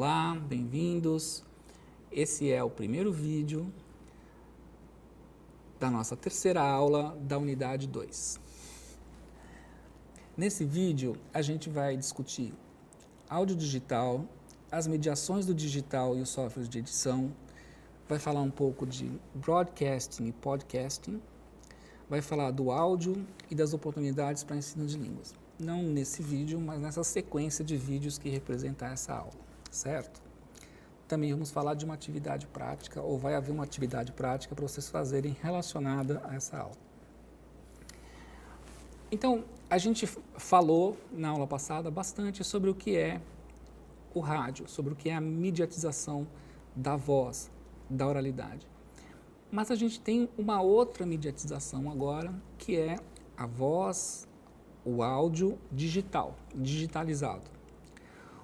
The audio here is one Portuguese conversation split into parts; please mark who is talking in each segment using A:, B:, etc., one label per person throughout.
A: Olá, bem-vindos. Esse é o primeiro vídeo da nossa terceira aula da unidade 2. Nesse vídeo, a gente vai discutir áudio digital, as mediações do digital e os softwares de edição, vai falar um pouco de broadcasting e podcasting, vai falar do áudio e das oportunidades para ensino de línguas. Não nesse vídeo, mas nessa sequência de vídeos que representa essa aula, certo? Também vamos falar de uma atividade prática, ou vai haver uma atividade prática para vocês fazerem relacionada a essa aula. Então, a gente falou na aula passada bastante sobre o que é o rádio, sobre o que é a mediatização da voz, da oralidade. Mas a gente tem uma outra mediatização agora, que é a voz, o áudio digital, digitalizado.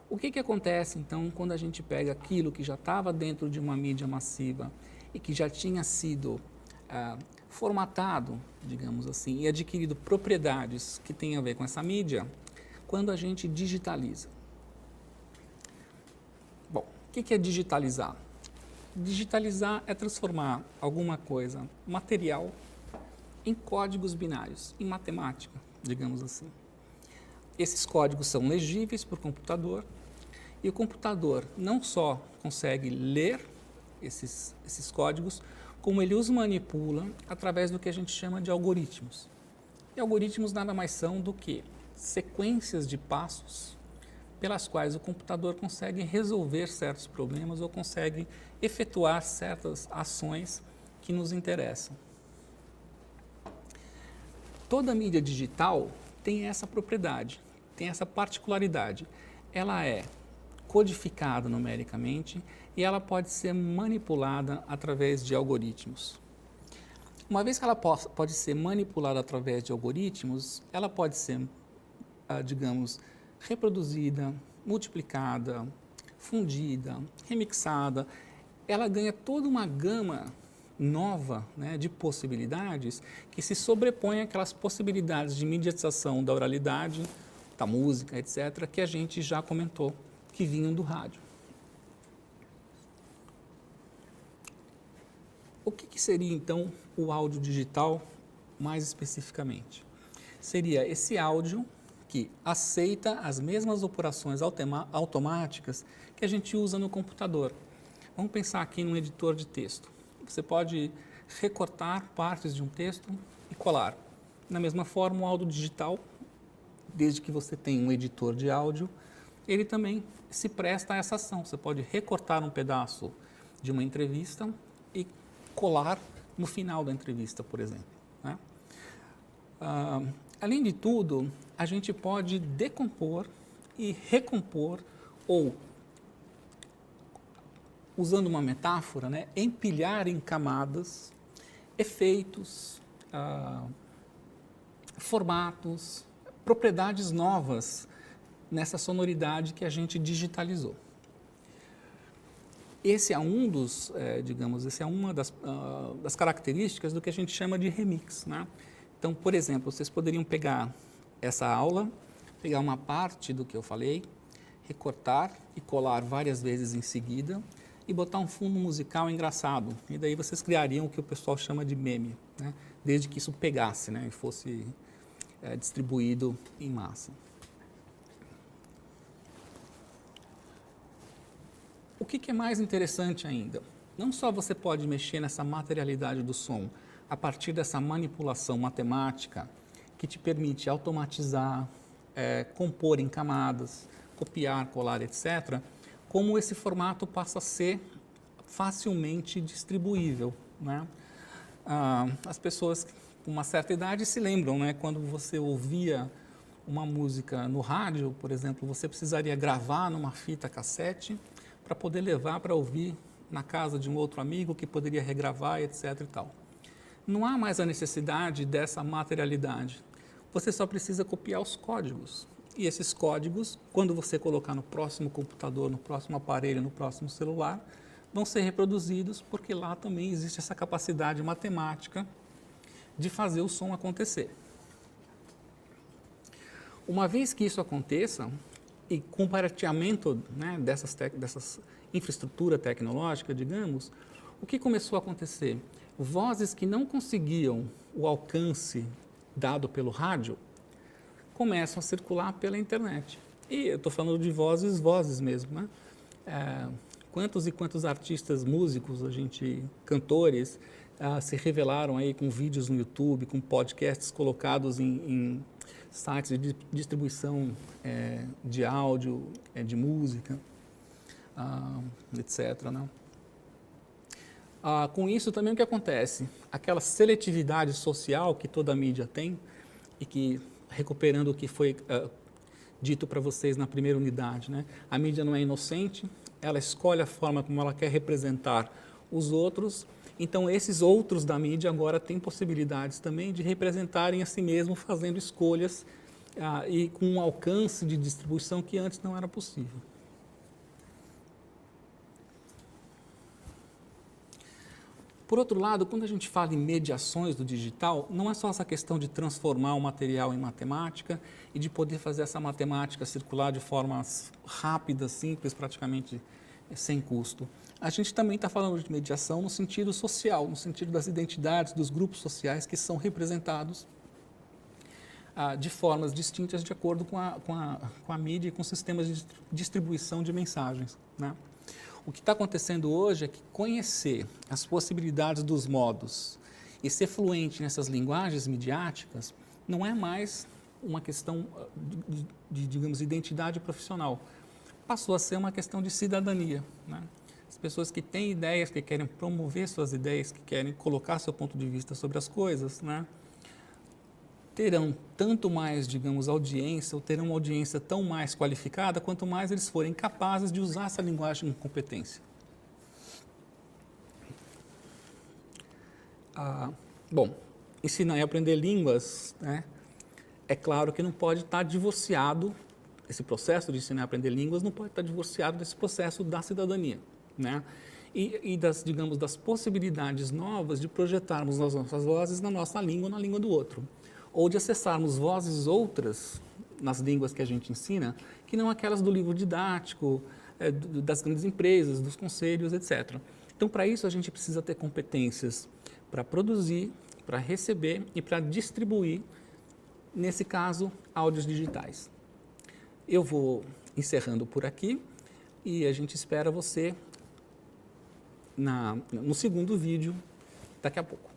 A: O que acontece, então, quando a gente pega aquilo que já estava dentro de uma mídia massiva e que já tinha sido formatado, digamos assim, e adquirido propriedades que têm a ver com essa mídia, quando a gente digitaliza? Bom, o que é digitalizar? Digitalizar é transformar alguma coisa material em códigos binários, em matemática, digamos assim. Esses códigos são legíveis por computador e o computador não só consegue ler esses códigos, como ele os manipula através do que a gente chama de algoritmos. E algoritmos nada mais são do que sequências de passos pelas quais o computador consegue resolver certos problemas ou consegue efetuar certas ações que nos interessam. Toda mídia digital tem essa propriedade, tem essa particularidade. Ela é codificada numericamente e ela pode ser manipulada através de algoritmos. Uma vez que ela pode ser manipulada através de algoritmos, ela pode ser, digamos, reproduzida, multiplicada, fundida, remixada. Ela ganha toda uma gama nova, né, de possibilidades que se sobrepõem àquelas possibilidades de mediatização da oralidade, da música, etc., que a gente já comentou, que vinham do rádio. O que seria, então, o áudio digital, mais especificamente? Seria esse áudio que aceita as mesmas operações automáticas que a gente usa no computador. Vamos pensar aqui num editor de texto. Você pode recortar partes de um texto e colar. Da mesma forma, o áudio digital, desde que você tenha um editor de áudio, ele também se presta a essa ação. Você pode recortar um pedaço de uma entrevista e colar no final da entrevista, por exemplo, né? Além de tudo, a gente pode decompor e recompor, ou, usando uma metáfora, né, empilhar em camadas efeitos, formatos, propriedades novas nessa sonoridade que a gente digitalizou. Esse é um dos, essa é uma das características do que a gente chama de remix, né? Então, por exemplo, vocês poderiam pegar essa aula, pegar uma parte do que eu falei, recortar e colar várias vezes em seguida e botar um fundo musical engraçado. E daí vocês criariam o que o pessoal chama de meme, né? Desde que isso pegasse, né, e fosse distribuído em massa. O que é mais interessante ainda? Não só você pode mexer nessa materialidade do som a partir dessa manipulação matemática que te permite automatizar, compor em camadas, copiar, colar, etc., como esse formato passa a ser facilmente distribuível, né? As pessoas com uma certa idade se lembram, né, quando você ouvia uma música no rádio, por exemplo, você precisaria gravar numa fita cassete para poder levar para ouvir na casa de um outro amigo que poderia regravar, etc. e tal. Não há mais a necessidade dessa materialidade. Você só precisa copiar os códigos. E esses códigos, quando você colocar no próximo computador, no próximo aparelho, no próximo celular, vão ser reproduzidos, porque lá também existe essa capacidade matemática de fazer o som acontecer. Uma vez que isso aconteça, e com o barateamento, né, dessas infraestrutura tecnológica, digamos, o que começou a acontecer? Vozes que não conseguiam o alcance dado pelo rádio começam a circular pela internet. E eu estou falando de vozes mesmo, né? Quantos e quantos artistas, músicos, cantores, se revelaram aí com vídeos no YouTube, com podcasts colocados em sites de distribuição de áudio, de música, etc. Né? Com isso também o que acontece? Aquela seletividade social que toda a mídia tem e que, recuperando o que foi dito para vocês na primeira unidade, né? A mídia não é inocente, ela escolhe a forma como ela quer representar os outros, então esses outros da mídia agora têm possibilidades também de representarem a si mesmo fazendo escolhas e com um alcance de distribuição que antes não era possível. Por outro lado, quando a gente fala em mediações do digital, não é só essa questão de transformar o material em matemática e de poder fazer essa matemática circular de forma rápida, simples, praticamente sem custo. A gente também está falando de mediação no sentido social, no sentido das identidades, dos grupos sociais que são representados de formas distintas de acordo com a mídia e com sistemas de distribuição de mensagens, né? O que está acontecendo hoje é que conhecer as possibilidades dos modos e ser fluente nessas linguagens midiáticas não é mais uma questão digamos, identidade profissional. Passou a ser uma questão de cidadania, né? As pessoas que têm ideias, que querem promover suas ideias, que querem colocar seu ponto de vista sobre as coisas, né? Terão tanto mais, digamos, audiência, ou terão uma audiência tão mais qualificada, quanto mais eles forem capazes de usar essa linguagem com competência. Bom, ensinar e aprender línguas, né, é claro que não pode estar divorciado, esse processo de ensinar e aprender línguas não pode estar divorciado desse processo da cidadania, né? E digamos, das possibilidades novas de projetarmos as nossas vozes na nossa língua, na língua do outro. Ou de acessarmos vozes outras nas línguas que a gente ensina, que não aquelas do livro didático, das grandes empresas, dos conselhos, etc. Então, para isso, a gente precisa ter competências para produzir, para receber e para distribuir, nesse caso, áudios digitais. Eu vou encerrando por aqui e a gente espera você no segundo vídeo daqui a pouco.